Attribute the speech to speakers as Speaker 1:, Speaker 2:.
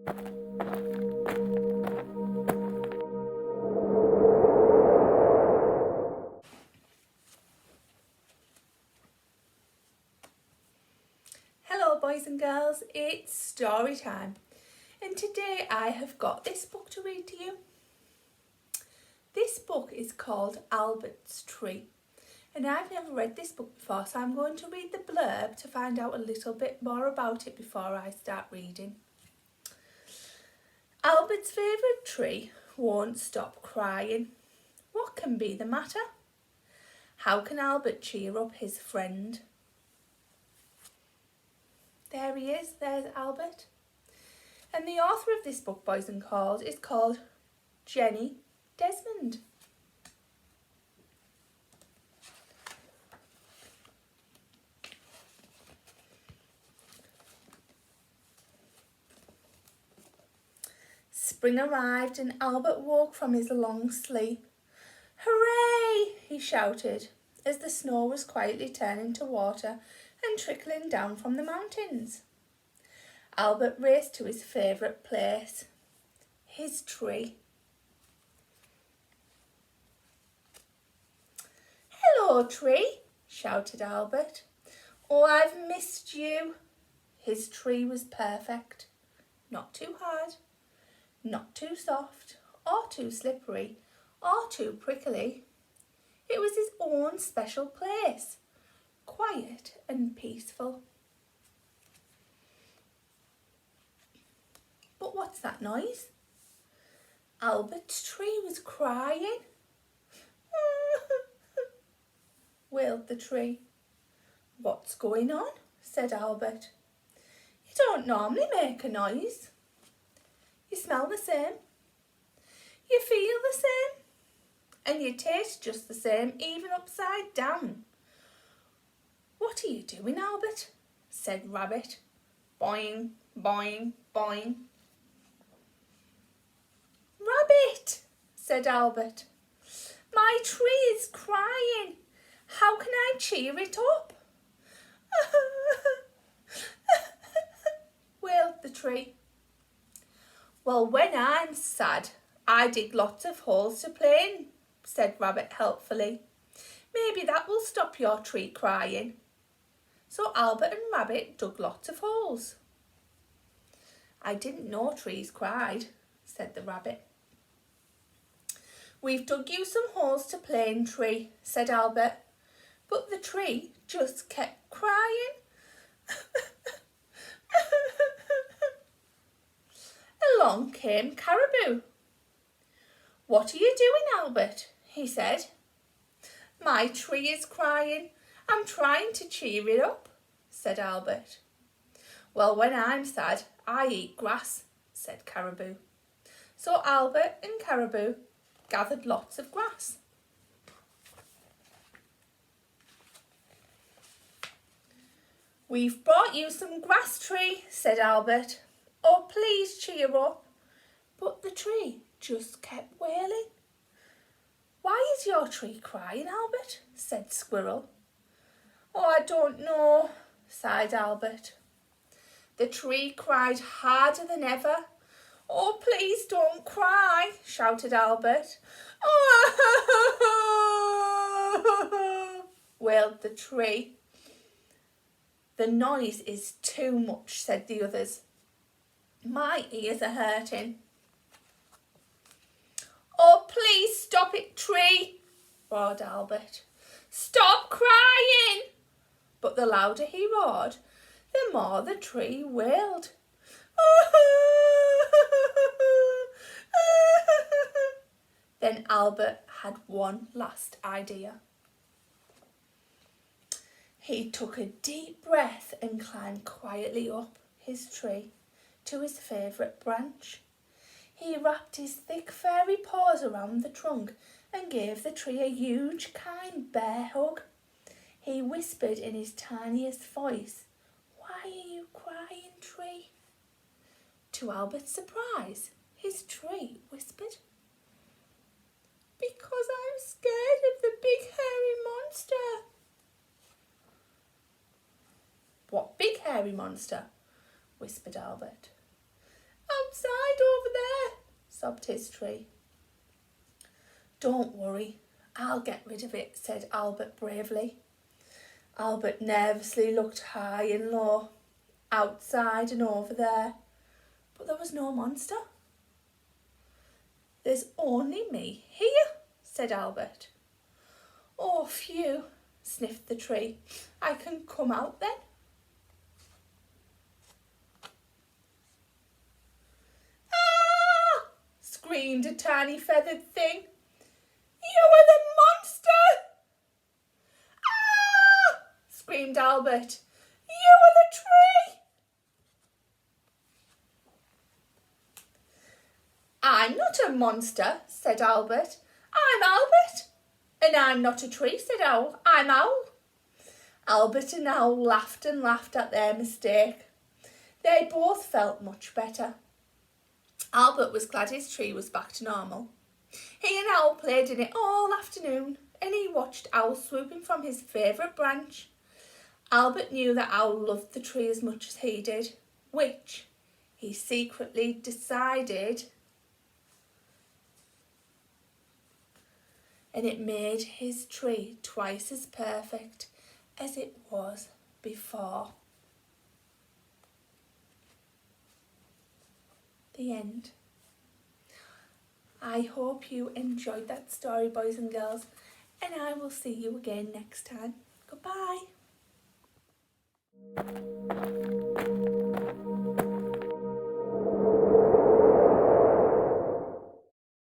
Speaker 1: Hello boys and girls, it's story time, and today I have got this book to read to you. This book is called Albert's Tree, and I've never read this book before, so I'm going to read the blurb to find out a little bit more about it before I start reading. Albert's favourite tree won't stop crying. What can be the matter? How can Albert cheer up his friend? There he is, there's Albert. And the author of this book, boys and girls, is called Jenny Desmond. Spring arrived and Albert woke from his long sleep. Hooray! He shouted as the snow was quietly turning to water and trickling down from the mountains. Albert raced to his favourite place, his tree. Hello, tree, shouted Albert. Oh, I've missed you. His tree was perfect. Not too hard, not too soft, or too slippery, or too prickly. It was his own special place, quiet and peaceful. But what's that noise? Albert's tree was crying. Wailed the tree. What's going on? Said Albert. You don't normally make a noise. You smell the same. You feel the same. And you taste just the same, even upside down. What are you doing, Albert? Said Rabbit. Boing, boing, boing. Rabbit, said Albert. My tree is crying. How can I cheer it up? Wailed the tree. Well, when I'm sad, I dig lots of holes to play in, said Rabbit helpfully. Maybe that will stop your tree crying. So Albert and Rabbit dug lots of holes. I didn't know trees cried, said the Rabbit. We've dug you some holes to play in, tree, said Albert, but the tree just kept crying. Along came Caribou. What are you doing, Albert? He said. My tree is crying. I'm trying to cheer it up, said Albert. Well, when I'm sad, I eat grass, said Caribou. So Albert and Caribou gathered lots of grass. We've brought you some grass, tree, said Albert. Oh, please cheer up. But the tree just kept wailing. Why is your tree crying, Albert? Said Squirrel. Oh, I don't know, sighed Albert. The tree cried harder than ever. Oh, please don't cry, shouted Albert. Oh, wailed the tree. The noise is too much, said the others. My ears are hurting. Oh, please stop it, tree, roared Albert. Stop crying! But the louder he roared, the more the tree wailed. Then Albert had one last idea. He took a deep breath and climbed quietly up his tree to his favourite branch. He wrapped his thick furry paws around the trunk and gave the tree a huge, kind bear hug. He whispered in his tiniest voice, "Why are you crying, tree?" To Albert's surprise, his tree whispered, "Because I'm scared of the big hairy monster." "What big hairy monster?" whispered Albert. "I'm outside over there, sobbed his tree. Don't worry, I'll get rid of it, said Albert bravely. Albert nervously looked high and low, outside and over there, but there was no monster. There's only me here, said Albert. Oh, phew, sniffed the tree. I can come out then. Ah! Screamed a tiny feathered thing. You are the monster! Ah! Screamed Albert. You are the tree! I'm not a monster, said Albert. I'm Albert. And I'm not a tree, said Owl. I'm Owl. Albert and Owl laughed and laughed at their mistake. They both felt much better. Albert was glad his tree was back to normal. He and Owl played in it all afternoon, and he watched Owl swooping from his favourite branch. Albert knew that Owl loved the tree as much as he did, which he secretly decided, and it made his tree twice as perfect as it was before. The end. I hope you enjoyed that story, boys and girls, and I will see you again next time. Goodbye.